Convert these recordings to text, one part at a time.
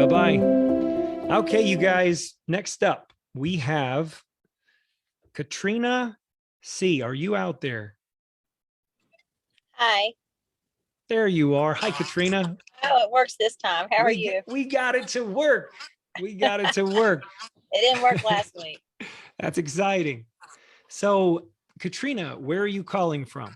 Bye-bye. Okay, you guys, next up, we have Katrina Seay. Are you out there? Hi. There you are. Hi, Katrina. Oh, it works this time. How are you? We got it to work. We got it to work. It didn't work last week. That's exciting. So, Katrina, where are you calling from?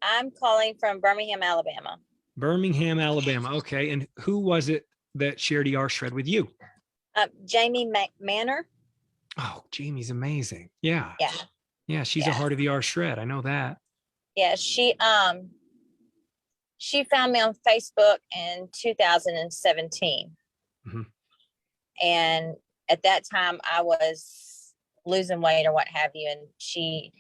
I'm calling from Birmingham, Alabama. Birmingham, Alabama. Okay. And who was it that shared ER Shred with you? Jamie Manor. Oh, Jamie's amazing. Yeah. Yeah. Yeah. She's a heart of ER Shred. I know that. Yeah. She found me on Facebook in 2017. Mm-hmm. And at that time I was losing weight or what have you. And she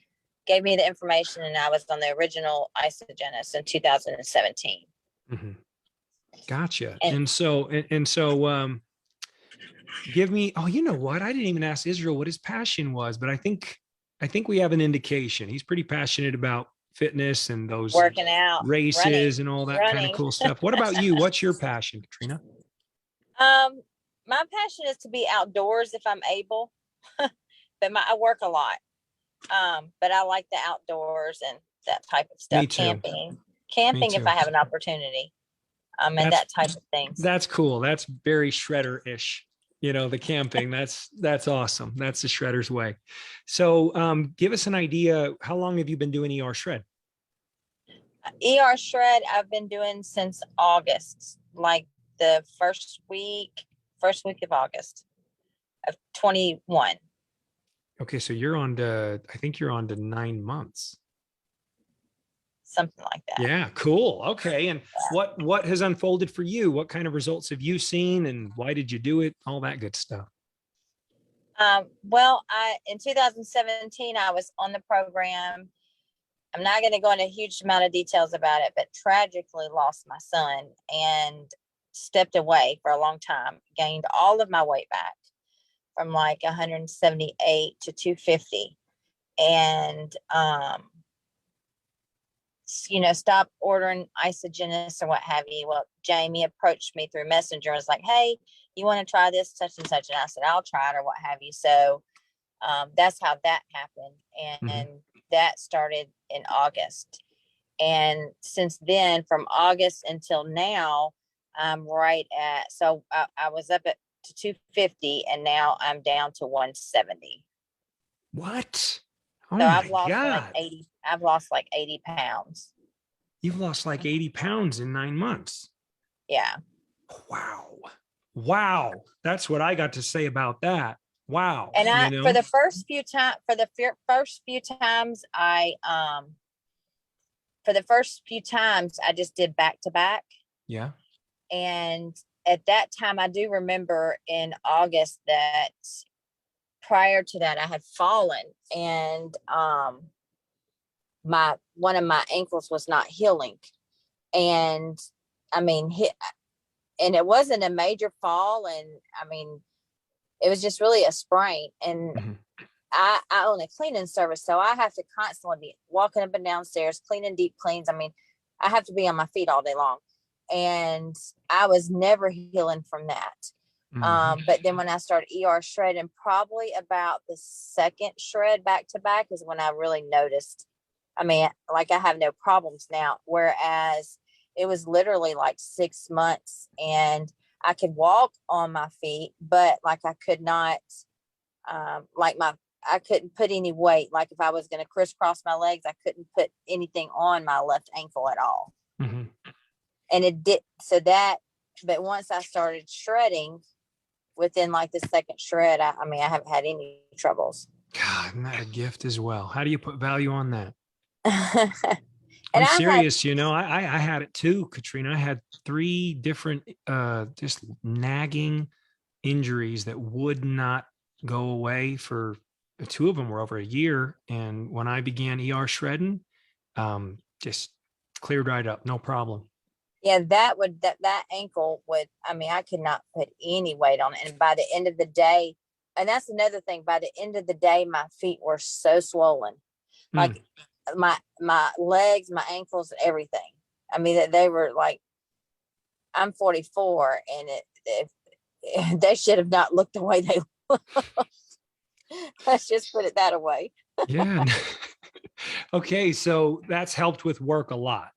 gave me the information and I was on the original Isagenus in 2017. Mm-hmm. Gotcha. And so, give me, oh, you know what? I didn't even ask Israel what his passion was, but I think we have an indication. He's pretty passionate about fitness and those working out, races, running, and all that kind of cool stuff. What about you? What's your passion, Katrina? My passion is to be outdoors if I'm able, but I work a lot. But I like the outdoors and that type of stuff. Camping if I have an opportunity. And that type of things. That's cool. That's very shredder-ish. You know, the camping, that's awesome. That's the shredder's way. So give us an idea. How long have you been doing ER Shred? ER Shred, I've been doing since August, like the first week of August of 21. Okay. So you're on to, I think you're on to 9 months. Something like that. Yeah, cool. Okay. And what has unfolded for you? What kind of results have you seen and why did you do it? All that good stuff. Well, in 2017, I was on the program. I'm not going to go into a huge amount of details about it, but tragically lost my son and stepped away for a long time, gained all of my weight back from like 178 to 250. And, stop ordering Isagenus or what have you. Well, Jamie approached me through Messenger and was like, hey, you want to try this, such and such? And I said, I'll try it or what have you. So that's how that happened. And that started in August. And since then, from August until now, I'm right at, so I was up to 250 and now I'm down to 170. What? Oh, so I've lost like 80 pounds. You've lost like 80 pounds in 9 months. Yeah. Wow. That's what I got to say about that. Wow. And for the first few times, I just did back to back. Yeah. And at that time, I do remember in August that prior to that, I had fallen and one of my ankles was not healing. And I mean, and it wasn't a major fall. And I mean, it was just really a sprain. And I own a cleaning service, so I have to constantly be walking up and downstairs, cleaning deep cleans. I mean, I have to be on my feet all day long. And I was never healing from that. But then when I started ER Shred, and probably about the second shred back to back is when I really noticed, I mean, like I have no problems now, whereas it was literally like 6 months and I could walk on my feet, but like I could not, I couldn't put any weight. Like if I was going to crisscross my legs, I couldn't put anything on my left ankle at all. And it did. But once I started shredding, within like the second shred, I haven't had any troubles. God, isn't that a gift as well? How do you put value on that? I'm serious. I had it too, Katrina. I had 3 different just nagging injuries that would not go away. For 2 of them were over a year. And when I began ER shredding, just cleared right up, no problem. Yeah, that ankle would, I could not put any weight on it. And by the end of the day, and that's another thing, by the end of the day, my feet were so swollen. Like my legs, my ankles, everything. I mean, they were like, I'm 44 and they should have not looked the way they look. Let's just put it that way. Yeah. Okay, so that's helped with work a lot.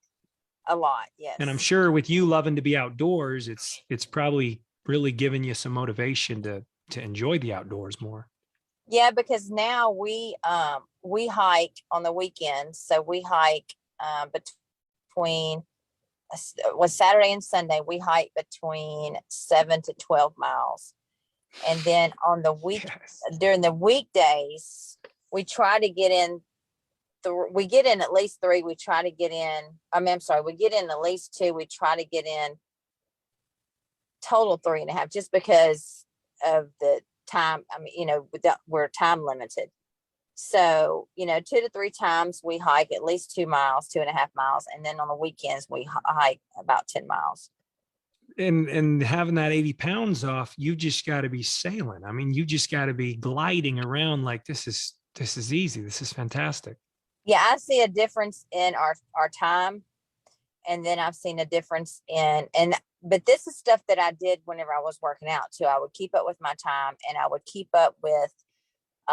A lot, And I'm yes. sure with you loving to be outdoors, it's probably really given you some motivation to enjoy the outdoors more. Yeah, because now we hike on the weekends. So we hike between was Saturday and Sunday, we hike between 7 to 12 miles. And then on the week Yes. during the weekdays, we try to get in we get in at least 3. We try to get in, I'm sorry, we get in at least 2. We try to get in total 3.5, just because of the time. I mean, we're time limited. So, 2 to 3 times we hike at least 2 miles, 2.5 miles. And then on the weekends, we hike about 10 miles. And having that 80 pounds off, you just got to be sailing. I mean, you just got to be gliding around like this is easy. This is fantastic. Yeah, I see a difference in our time. And then I've seen a difference but this is stuff that I did whenever I was working out too. I would keep up with my time, and I would keep up with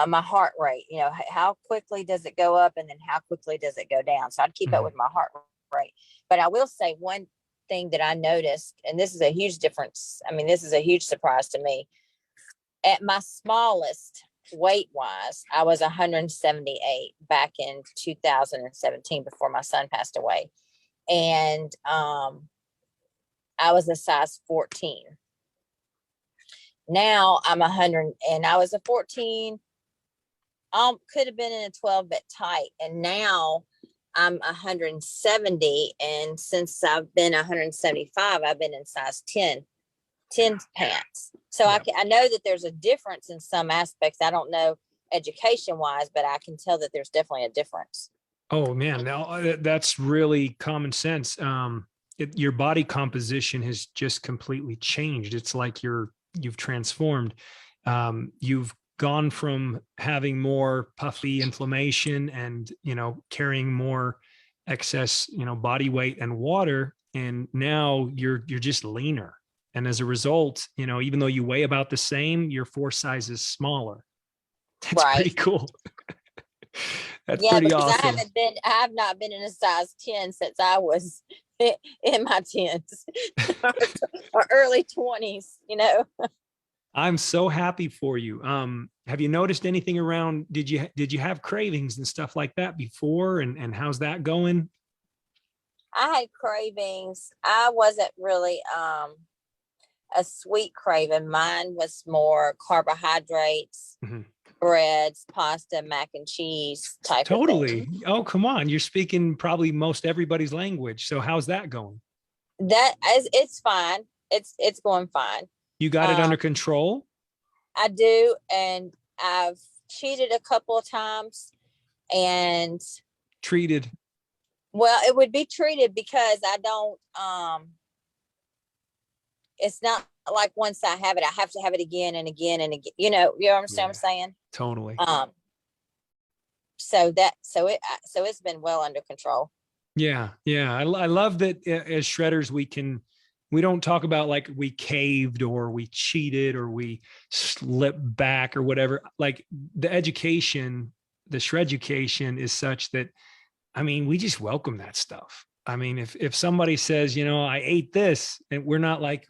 my heart rate. How quickly does it go up, and then how quickly does it go down? So I'd keep up with my heart rate. But I will say one thing that I noticed, and this is a huge difference. I mean, this is a huge surprise to me. At my smallest weight wise, I was 178 back in 2017 before my son passed away. And I was a size 14. Now I'm 100, and I was a 14. Could have been in a 12, but tight. And now I'm 170. And since I've been 175, I've been in size 10 pants. So I know that there's a difference in some aspects. I don't know education wise, but I can tell that there's definitely a difference. Oh man, now that's really common sense. Your body composition has just completely changed. It's like you've transformed. You've gone from having more puffy inflammation and carrying more excess body weight and water, and now you're just leaner. And as a result, even though you weigh about the same, you're 4 sizes smaller. That's right. Pretty cool. That's yeah, pretty because awesome. I have not been in a size 10 since I was in my 10s or early 20s. I'm so happy for you. Have you noticed anything around? Did you have cravings and stuff like that before? And how's that going? I had cravings. I wasn't really a sweet craving. Mine was more carbohydrates, breads, pasta, mac and cheese type Totally. of thing. Oh, come on. You're speaking probably most everybody's language. So how's that going? It's fine. It's going fine. You got it under control? I do. And I've cheated a couple of times and treated. Well, it would be treated because I don't, it's not like once I have it, I have to have it again and again and again. You understand what I'm saying? Totally. So it's been well under control. Yeah. I love that as shredders, we don't talk about like we caved or we cheated or we slipped back or whatever. Like the education, the shred education is such that, I mean, we just welcome that stuff. I mean, if somebody says, I ate this, and we're not like,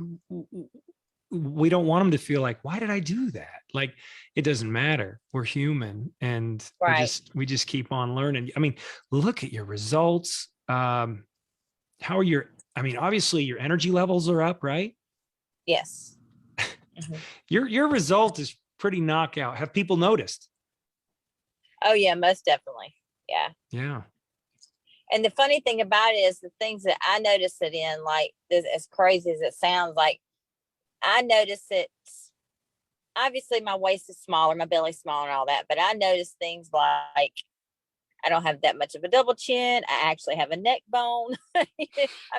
we don't want them to feel like, why did I do that? Like, it doesn't matter. We're human, and we just keep on learning. I mean, look at your results. How are obviously your energy levels are up, right? Yes. Your result is pretty knockout. Have people noticed? Oh yeah, most definitely. Yeah. Yeah. And the funny thing about it is the things that I notice it in, like this, as crazy as it sounds, like I notice it. Obviously, my waist is smaller, my belly's smaller, and all that. But I notice things like I don't have that much of a double chin. I actually have a neck bone. I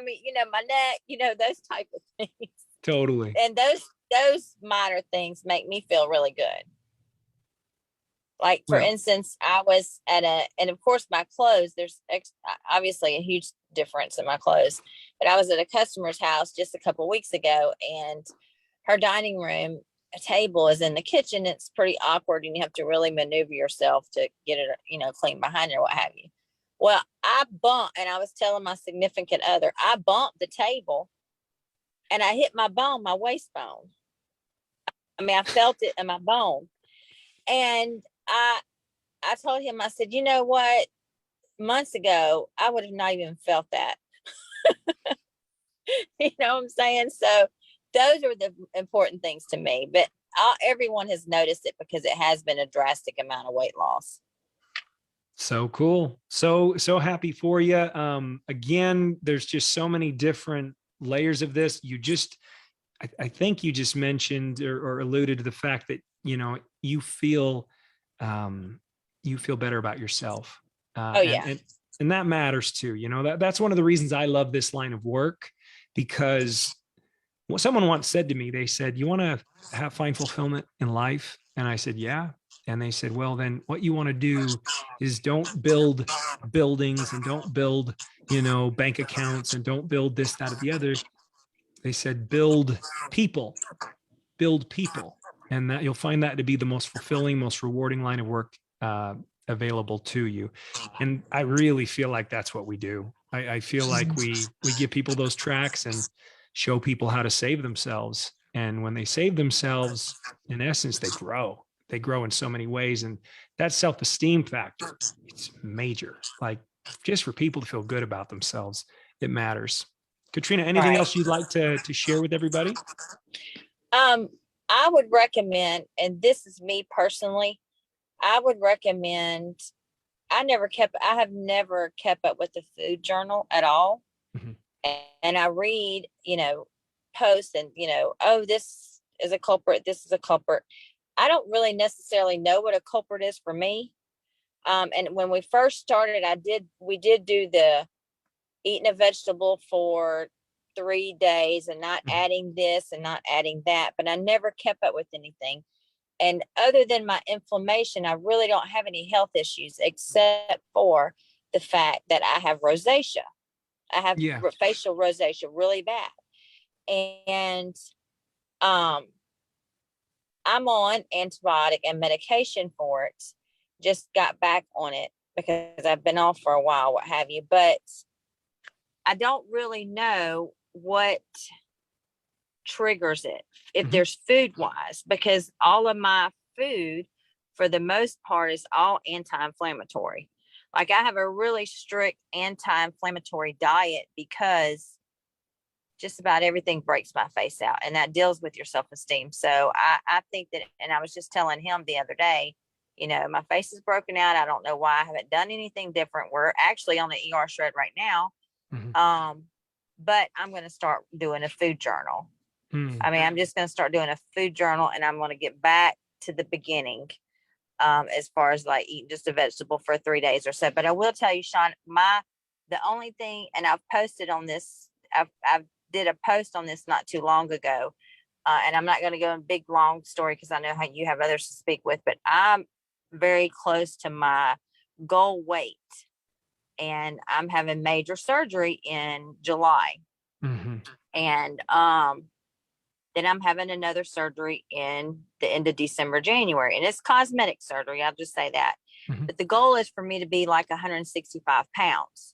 mean, my neck. Those type of things. Totally. And those minor things make me feel really good. Like, for instance, I was and of course my clothes, there's obviously a huge difference in my clothes, but I was at a customer's house just a couple of weeks ago, and her dining room table is in the kitchen. It's pretty awkward and you have to really maneuver yourself to get it, clean behind it or what have you. Well, I bumped, and I was telling my significant other, I bumped the table and I hit my bone, my waist bone. I mean, I felt it in my bone. And I told him, I said, you know what? Months ago, I would have not even felt that. You know what I'm saying? So those are the important things to me. But everyone has noticed it because it has been a drastic amount of weight loss. So cool. So happy for you. Again, there's just so many different layers of this. I think you just mentioned or alluded to the fact that, you feel better about yourself. Oh, yeah. And that matters too. That's one of the reasons I love this line of work, because someone once said to me, they said, you want to find fulfillment in life? And I said, yeah. And they said, well, then what you want to do is don't build buildings and don't build, bank accounts and don't build this, that, or the other. They said, build people. And that you'll find that to be the most fulfilling, most rewarding line of work available to you. And I really feel like that's what we do. I feel like we give people those tracks and show people how to save themselves. And when they save themselves, in essence, they grow. They grow in so many ways. And that self-esteem factor, it's major. Like, just for people to feel good about themselves, it matters. Katrina, anything else you'd like to share with everybody? I would recommend, and this is me personally, I would recommend, I have never kept up with the food journal at all. Mm-hmm. And I read, posts and, oh, this is a culprit. This is a culprit. I don't really necessarily know what a culprit is for me. And when we first started, we did do the eating a vegetable for 3 days and not adding this and not adding that, but I never kept up with anything. And other than my inflammation, I really don't have any health issues except for the fact that I have rosacea. I have facial rosacea really bad. And I'm on antibiotic and medication for it. Just got back on it because I've been off for a while, what have you. But I don't really know what triggers it, if there's food wise, because all of my food for the most part is all anti-inflammatory. Like, I have a really strict anti-inflammatory diet because just about everything breaks my face out, and that deals with your self-esteem. So I think that, and I was just telling him the other day, my face is broken out. I don't know why. I haven't done anything different. We're actually on the ER shred right now. But I'm going to start doing a food journal. I mean, I'm just going to start doing a food journal, and I'm going to get back to the beginning as far as like eating just a vegetable for 3 days or so. But I will tell you, Sean, the only thing, and I've posted on this, I've did a post on this not too long ago, and I'm not going to go in a big, long story because I know how you have others to speak with, but I'm very close to my goal weight. And I'm having major surgery in July. And then I'm having another surgery in the end of December, January. And it's cosmetic surgery. I'll just say that. But the goal is for me to be like 165 pounds.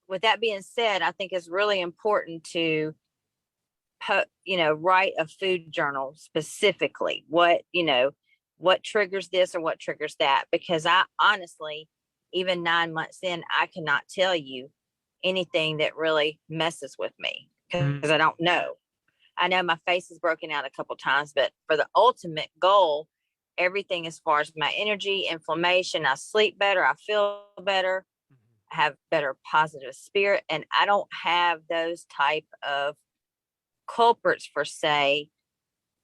With that being said, I think it's really important to write a food journal specifically. What triggers this or what triggers that, because I honestly, even 9 months in, I cannot tell you anything that really messes with me because I don't know. I know my face is broken out a couple times, but for the ultimate goal, everything as far as my energy, inflammation, I sleep better, I feel better, I have better positive spirit, and I don't have those type of culprits per se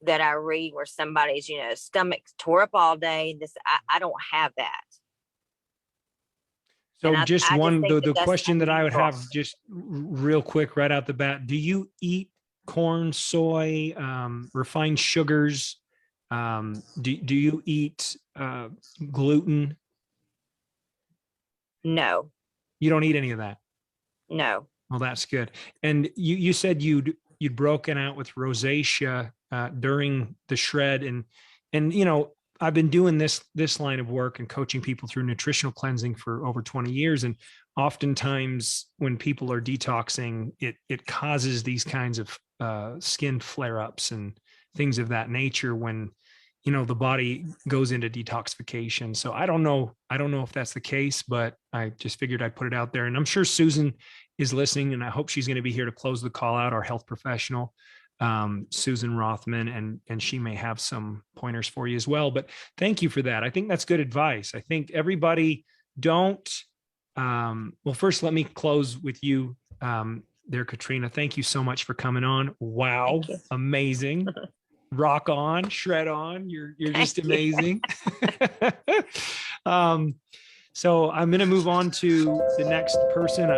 that I read where somebody's, stomach tore up all day. I don't have that. So the question that I would have just real quick right out the bat, do you eat corn, soy, refined sugars? Do you eat gluten? No. You don't eat any of that? No. Well, that's good. And you said you'd broken out with rosacea during the shred, and you know, I've been doing this line of work and coaching people through nutritional cleansing for over 20 years, and oftentimes when people are detoxing, it causes these kinds of skin flare-ups and things of that nature when, you know, the body goes into detoxification. So I don't know if that's the case, but I just figured I'd put it out there. And I'm sure Susan is listening, and I hope she's going to be here to close the call out, our health professional, Susan Rothman, and she may have some pointers for you as well. But thank you for that. I think that's good advice. I think everybody don't, well, first, let me close with you there, Katrina. Thank you so much for coming on. Wow. Amazing. Rock on, shred on. You're just amazing. So I'm going to move on to the next person.